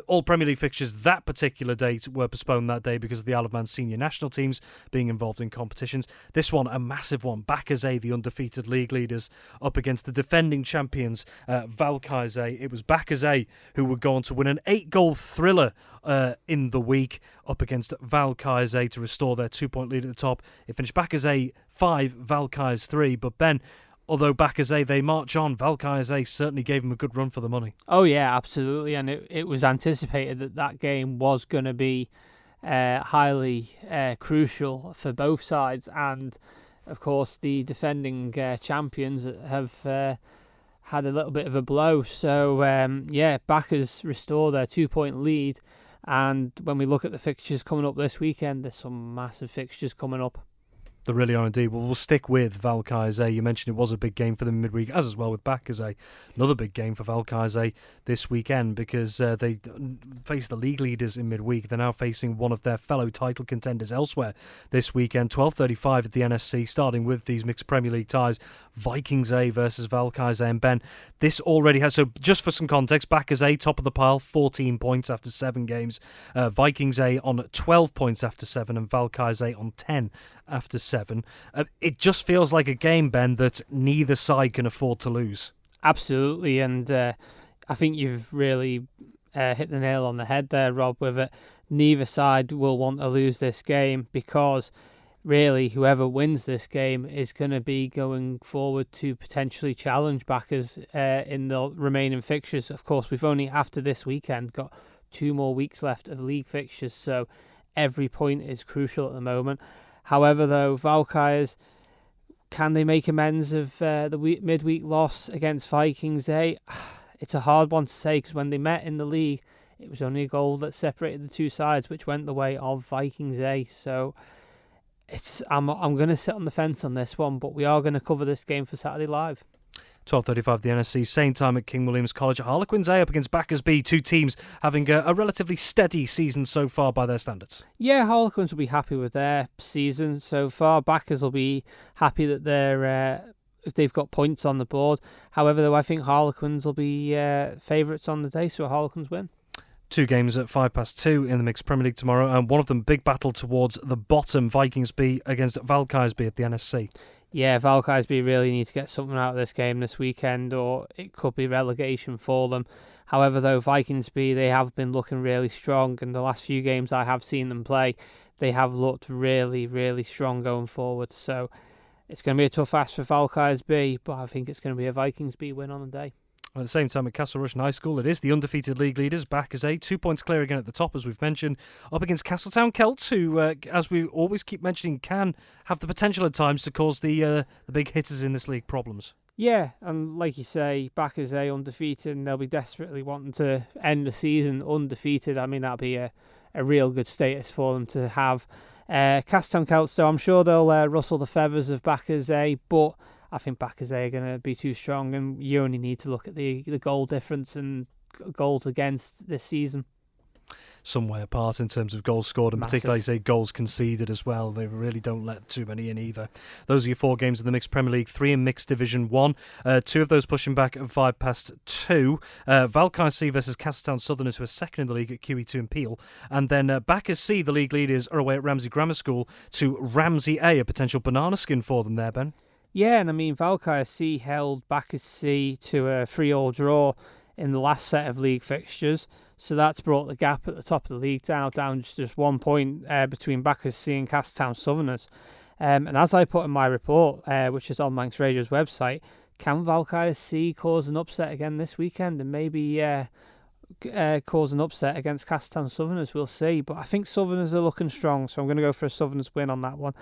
All Premier League fixtures that particular date were postponed that day because of the Isle of Man senior national teams being involved in competitions. This one, a massive one. Bacazet, the undefeated league leaders, up against the defending champions, Valkyze. It was Bacazet who would go on to win an 8-goal thriller in the week up against Valkyze to restore their 2-point lead at the top. It finished Bacazet 5, Valkyze 3. But Ben, although Bacazet they march on, Valkyze certainly gave him a good run for the money. Oh yeah, absolutely, and it was anticipated that game was going to be highly crucial for both sides, and of course the defending champions have had a little bit of a blow. So Backers restore their 2-point lead. And when we look at the fixtures coming up this weekend, there's some massive fixtures coming up. There really are indeed. Well, we'll stick with Valkyze. You mentioned it was a big game for them midweek, as well with Bacazet. Another big game for Valkyze this weekend because they face the league leaders in midweek. They're now facing one of their fellow title contenders elsewhere this weekend. 12:35 at the NSC, starting with these mixed Premier League ties. Vikings A versus Valkyze. And Ben, this already has... So just for some context, Bacazet top of the pile, 14 points after 7 games. Vikings A on 12 points after 7 and Valkyze on 10 after 7. It just feels like a game, Ben, that neither side can afford to lose. Absolutely, and I think you've really hit the nail on the head there, Rob, with it. Neither side will want to lose this game because really whoever wins this game is going to be going forward to potentially challenge Backers in the remaining fixtures. Of course, we've only, after this weekend, got 2 more weeks left of league fixtures, so every point is crucial at the moment. However, though, Valkyze, can they make amends of the midweek loss against Vikings A? It's a hard one to say because when they met in the league, it was only a goal that separated the two sides, which went the way of Vikings A. So I'm going to sit on the fence on this one, but we are going to cover this game for Saturday Live. 12:35 the NSC, same time at King William's College. Harlequins A up against Backers B, two teams having a relatively steady season so far by their standards. Yeah, Harlequins will be happy with their season so far. Backers will be happy that they've got points on the board. However, though, I think Harlequins will be favourites on the day, so Harlequins win. 2 games at 2:05 in the Mixed Premier League tomorrow, and one of them big battle towards the bottom, Vikings B against Valkyze B at the NSC. Yeah, Valkyze B really need to get something out of this game this weekend, or it could be relegation for them. However, though, Vikings B, they have been looking really strong, and the last few games I have seen them play, they have looked really, really strong going forward. So it's going to be a tough ask for Valkyze B, but I think it's going to be a Vikings B win on the day. At the same time at Castle Rushen High School, it is the undefeated league leaders, Bacazet, 2 points clear again at the top, as we've mentioned, up against Castletown Celts, who, as we always keep mentioning, can have the potential at times to cause the big hitters in this league problems. Yeah, and like you say, Bacazet undefeated, and they'll be desperately wanting to end the season undefeated. I mean, that'll be a real good status for them to have. Castletown Celts, so I'm sure they'll rustle the feathers of Bacazet, but I think Bacazet are going to be too strong, and you only need to look at the goal difference and goals against this season. Some way apart in terms of goals scored, and Massive. particularly say goals conceded as well. They really don't let too many in either. Those are your 4 games in the Mixed Premier League, 3 in Mixed Division 1. 2 of those pushing back at 2:05. Valkyze C versus Castletown Southerners, who are second in the league at QE2 and Peel. And then Backers C, the league leaders, are away at Ramsey Grammar School to Ramsey A, a potential banana skin for them there, Ben. Yeah, and I mean, Valkyze C held Backers C to a 3-3 draw in the last set of league fixtures. So that's brought the gap at the top of the league down just 1 point between Backers C and Castletown Southerners. And as I put in my report, which is on Manx Radio's website, can Valkyze C cause an upset again this weekend and maybe cause an upset against Castletown Southerners? We'll see. But I think Southerners are looking strong, so I'm going to go for a Southerners win on that one.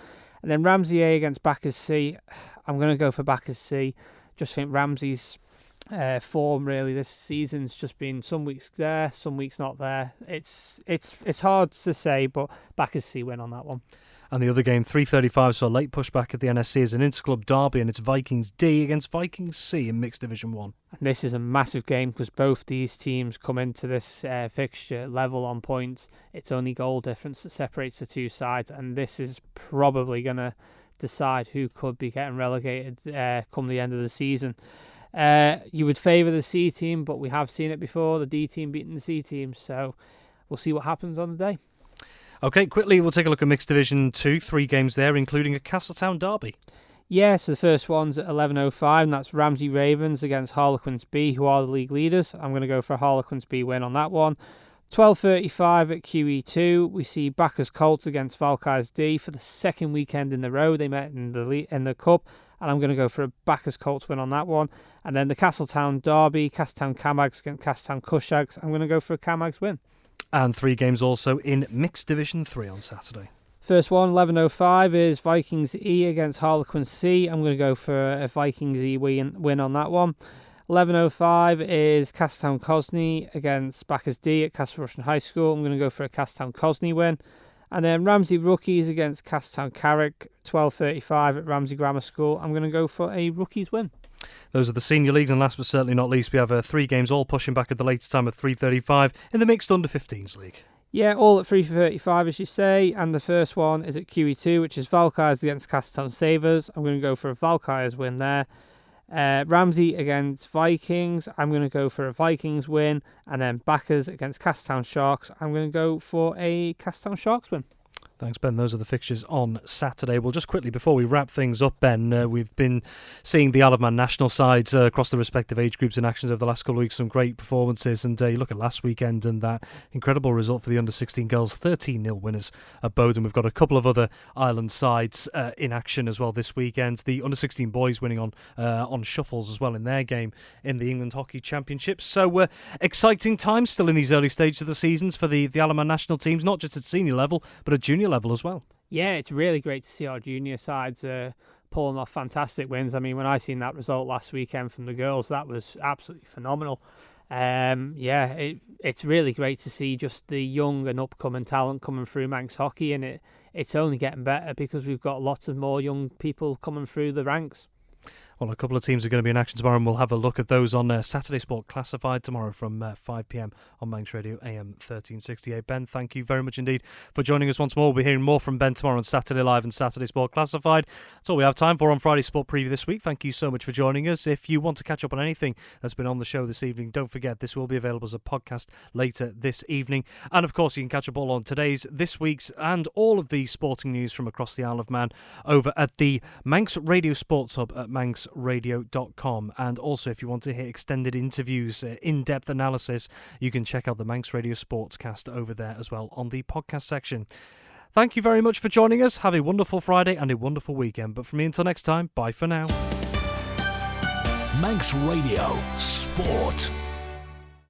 And then Ramsey A against Backers C, I'm going to go for Backers C. Just think Ramsey's form really this season's just been some weeks there, some weeks not there. It's hard to say, but Backers C win on that one. And the other game, 3:35, so a late pushback at the NSC, is an interclub derby, and it's Vikings D against Vikings C in Mixed Division 1. And this is a massive game because both these teams come into this fixture level on points. It's only goal difference that separates the two sides, and this is probably going to decide who could be getting relegated come the end of the season. You would favour the C team, but we have seen it before, the D team beating the C team, so we'll see what happens on the day. Okay, quickly we'll take a look at Mixed Division 2, 3 games there, including a Castletown derby. Yeah, so the first one's at 11:05, and that's Ramsey Ravens against Harlequins B, who are the league leaders. I'm going to go for a Harlequins B win on that one. 12:35 at QE2, we see Backers Colts against Valkyries D for the second weekend in a row. They met in the Cup, and I'm going to go for a Backers Colts win on that one. And then the Castletown derby, Castletown Camags against Castletown Cushags. I'm going to go for a Camags win. And 3 games also in Mixed Division 3 on Saturday. First one, 11:05, is Vikings E against Harlequins C. I'm going to go for a Vikings E win on that one. 11:05 is Castletown Cosney against Backers D at Castle Rushen High School. I'm going to go for a Castletown Cosney win. And then Ramsey Rookies against Castletown Carrick, 12:35 at Ramsey Grammar School. I'm going to go for a Rookies win. Those are the senior leagues, and last but certainly not least, we have 3 games all pushing back at the latest time of 3:35 in the Mixed Under-15s League. Yeah, all at 3:35 as you say, and the first one is at QE2, which is Valkyries against Castletown Savers. I'm going to go for a Valkyries win there. Ramsey against Vikings, I'm going to go for a Vikings win, and then Backers against Castletown Sharks, I'm going to go for a Castletown Sharks win. Thanks, Ben. Those are the fixtures on Saturday. Well, just quickly, before we wrap things up, Ben, we've been seeing the Isle of Man national sides across the respective age groups in actions over the last couple of weeks, some great performances, and you look at last weekend and that incredible result for the under-16 girls, 13-0 winners at Bowden. We've got a couple of other island sides in action as well this weekend. The under-16 boys winning on shuffles as well in their game in the England Hockey Championships. So exciting times still in these early stages of the seasons for the Isle of Man national teams, not just at senior level, but at junior level as well. Yeah, it's really great to see our junior sides pulling off fantastic wins. I mean, when I seen that result last weekend from the girls, that was absolutely phenomenal. It's really great to see just the young and upcoming talent coming through Manx hockey, and it's only getting better because we've got lots of more young people coming through the ranks. Well, a couple of teams are going to be in action tomorrow, and we'll have a look at those on Saturday Sport Classified tomorrow from 5 p.m. on Manx Radio AM 1368. Ben, thank you very much indeed for joining us once more. We'll be hearing more from Ben tomorrow on Saturday Live and Saturday Sport Classified. That's all we have time for on Friday Sport Preview this week. Thank you so much for joining us. If you want to catch up on anything that's been on the show this evening, don't forget this will be available as a podcast later this evening. And of course, you can catch up all on today's, this week's, and all of the sporting news from across the Isle of Man over at the Manx Radio Sports Hub at manxradio.com. And also, if you want to hear extended interviews, in-depth analysis, you can check out the Manx Radio Sportscast over there as well on the podcast section. Thank you very much for joining us. Have a wonderful Friday and a wonderful weekend. But from me until next time, bye for now. Manx Radio Sport.